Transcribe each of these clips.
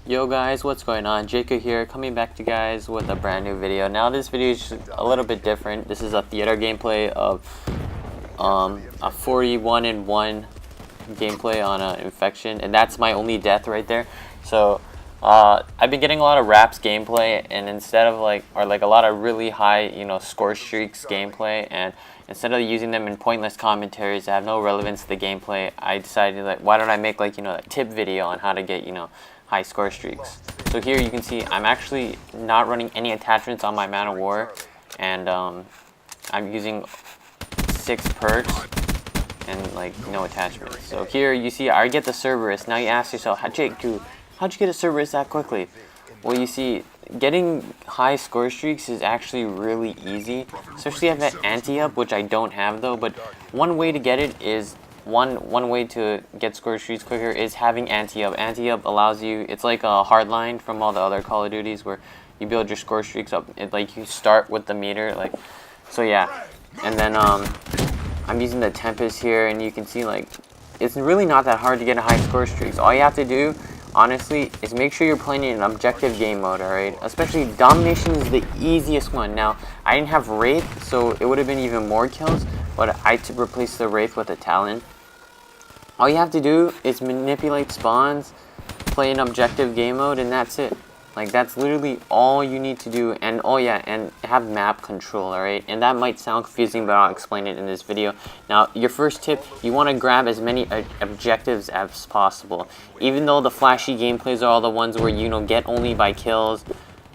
Yo guys, what's going on? Jeiku here, coming back to you guys with a brand new video. Now this video is just a little bit different. This is a theater gameplay of a 41-1 gameplay on infection, and that's my only death right there. So I've been getting a lot of Raps gameplay, and instead of a lot of really high score streaks gameplay, and instead of using them in pointless commentaries that have no relevance to the gameplay, I decided why don't I make a tip video on how to get high score streaks. So here you can see I'm actually not running any attachments on my Man of War, and I'm using 6 perks and no attachments. So here you see I get the Cerberus. Now you ask yourself, Jeiku, how'd you get a Cerberus that quickly? Well, you see, getting high score streaks is actually really easy, especially if I have anti-up, which I don't have though. But one way to get it is one way to get score streaks quicker is having anti-up. Anti-up allows you, it's like a hardline from all the other Call of Duties where you build your score streaks up. You start with the meter, so yeah. And then I'm using the Tempest here, and you can see it's really not that hard to get a high score streaks. All you have to do, honestly, is make sure you're playing in an objective game mode, alright? Especially Domination is the easiest one. Now, I didn't have Wraith, so it would have been even more kills, but I had to replace the Wraith with a Talon. All you have to do is manipulate spawns, play in objective game mode, and that's it. That's literally all you need to do. And oh yeah, and have map control, alright? And that might sound confusing, but I'll explain it in this video. Now, your first tip, you want to grab as many objectives as possible. Even though the flashy gameplays are all the ones where get only by kills,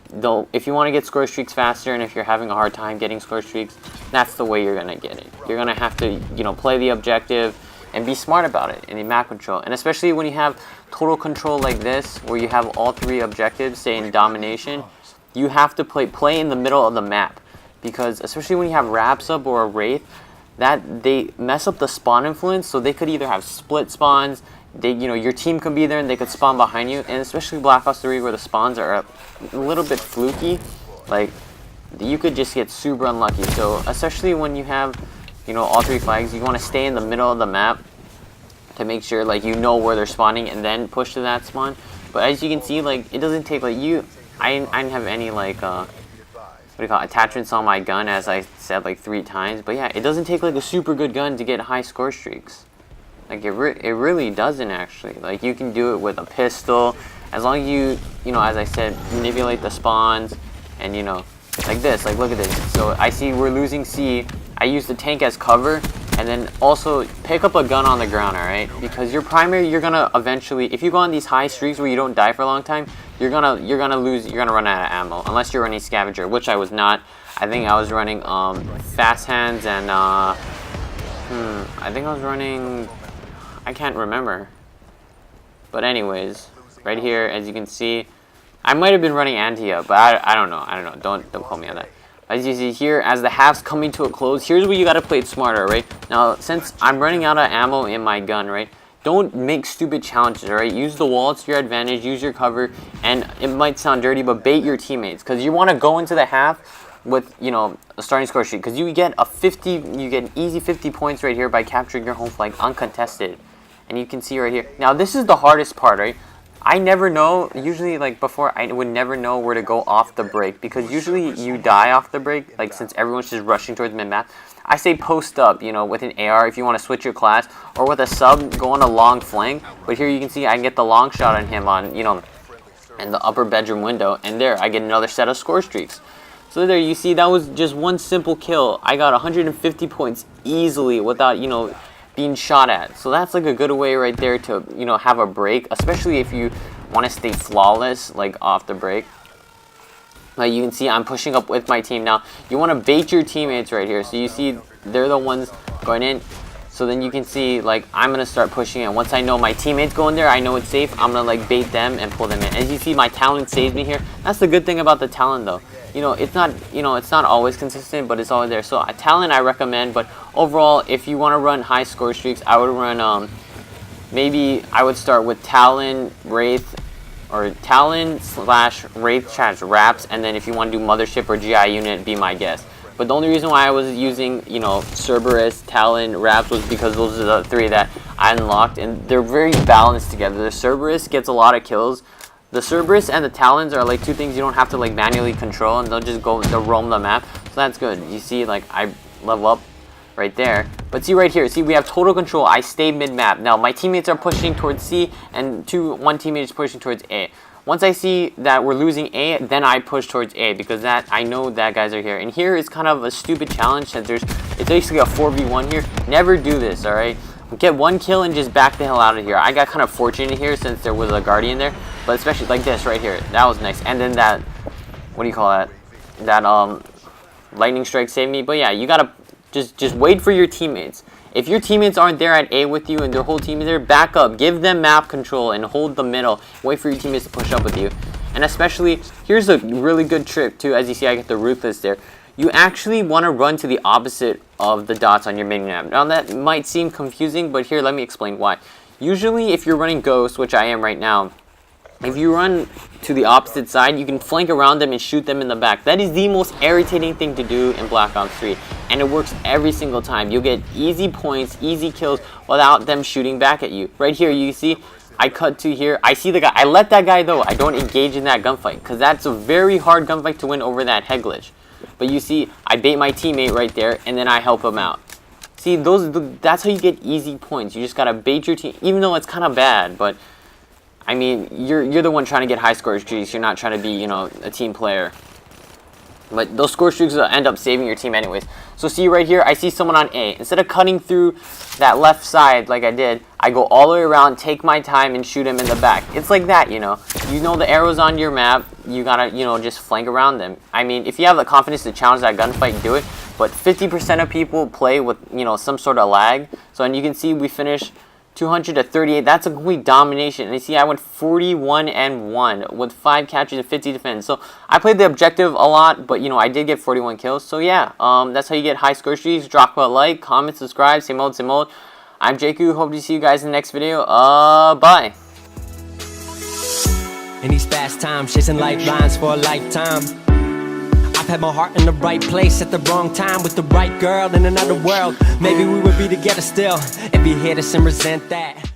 though if you want to get score streaks faster, and if you're having a hard time getting score streaks, that's the way you're gonna get it. You're gonna have to play the objective and be smart about it in the map control. And especially when you have total control like this, where you have all 3 objectives, say in Domination, you have to play in the middle of the map, because especially when you have Raps up or a Wraith, that they mess up the spawn influence. So they could either have split spawns, your team could be there and they could spawn behind you, and especially Black Ops 3 where the spawns are a little bit fluky, you could just get super unlucky. So especially when you have all 3 flags, you want to stay in the middle of the map to make sure where they're spawning, and then push to that spawn. But as you can see, it doesn't take I didn't have any attachments on my gun, as I said 3 times. But yeah, it doesn't take a super good gun to get high score streaks. It really doesn't actually. You can do it with a pistol, as long as you as I said, manipulate the spawns, and like this. Look at this. So I see we're losing C. I use the tank as cover, and then also pick up a gun on the ground, alright? Because your primary, you're gonna eventually, if you go on these high streaks where you don't die for a long time, you're gonna run out of ammo, unless you're running Scavenger, which I was not. I think I was running Fast Hands, and I think I was running, I can't remember. But anyways, right here, as you can see, I might have been running Antia, but I don't know. Don't quote me on that. As you see here, as the half's coming to a close, here's where you gotta play it smarter, right? Now, since I'm running out of ammo in my gun, right? Don't make stupid challenges, right? Use the wall to your advantage, use your cover, and it might sound dirty, but bait your teammates, because you want to go into the half with, a starting score sheet, because you get an easy 50 points right here by capturing your home flag uncontested. And you can see right here. Now, this is the hardest part, right? I never know, usually before, I would never know where to go off the break, because usually you die off the break, since everyone's just rushing towards mid-map. I say post up, with an AR if you want to switch your class, or with a sub, go on a long flank. But here you can see I can get the long shot on him on, in the upper bedroom window, and there, I get another set of score streaks. So there you see, that was just one simple kill. I got 150 points easily without, being shot at. So that's a good way right there to have a break, especially if you want to stay flawless off the break. You can see I'm pushing up with my team. Now you want to bait your teammates right here, so you see they're the ones going in, so then you can see I'm gonna start pushing in. Once I know my teammates go in there, I know it's safe, I'm gonna bait them and pull them in. As you see, my Talon saves me here. That's the good thing about the Talon though. It's not always consistent, but it's always there. So a Talon I recommend, but overall, if you want to run high score streaks, I would run maybe I would start with Talon, Wraith, or Talon / Wraith / Raps, and then if you want to do Mothership or GI Unit, be my guest. But the only reason why I was using, Cerberus, Talon, Raps was because those are the 3 that I unlocked, and they're very balanced together. The Cerberus gets a lot of kills, The Cerberus and the Talons are like two things you don't have to like manually control, and they'll roam the map. So that's good. You see, like I level up right there. But see right here, see we have total control. I stay mid-map. Now my teammates are pushing towards C, and one teammate is pushing towards A. Once I see that we're losing A, then I push towards A, because I know that guys are here. And here is kind of a stupid challenge since it's basically a 4v1 here. Never do this, alright? Get one kill and just back the hell out of here. I got kind of fortunate here since there was a Guardian there, but especially like this right here. That was nice. And then that, what do you call that? That lightning strike saved me. But yeah, you gotta just wait for your teammates. If your teammates aren't there at A with you and their whole team is there, back up. Give them map control and hold the middle. Wait for your teammates to push up with you. And especially, here's a really good trick too. As you see, I get the Ruthless there. You actually want to run to the opposite of the dots on your mini-map. Now that might seem confusing, but here, let me explain why. Usually, if you're running Ghost, which I am right now, if you run to the opposite side, you can flank around them and shoot them in the back. That is the most irritating thing to do in Black Ops 3. And it works every single time. You'll get easy points, easy kills, without them shooting back at you. Right here, you see, I cut to here. I see the guy. I let that guy, though. I don't engage in that gunfight, because that's a very hard gunfight to win over that head glitch. But you see, I bait my teammate right there, and then I help him out. See, that's how you get easy points. You just gotta bait your team, even though it's kind of bad. But I mean, you're the one trying to get high score streaks. You're not trying to be, you know, a team player. But those score streaks will end up saving your team anyways. So see right here, I see someone on A. Instead of cutting through that left side like I did, I go all the way around, take my time, and shoot him in the back. It's like that, you know. You know the arrows on your map. You gotta, you know, just flank around them. I mean, if you have the confidence to challenge that gunfight, do it. But 50% of people play with, you know, some sort of lag. So, and you can see we finished 200 to 38. That's a complete domination. And you see I went 41-1 with 5 catches and 50 defense. So I played the objective a lot, but you know, I did get 41 kills. So yeah, that's how you get high score streaks. Drop a like, comment, subscribe, same old, same old. I'm Jeiku. Hope to see you guys in the next video. Bye. In these fast times, chasing lifelines for a lifetime. I've had my heart in the right place at the wrong time with the right girl in another world. Maybe we would be together still if you hit us and resent that.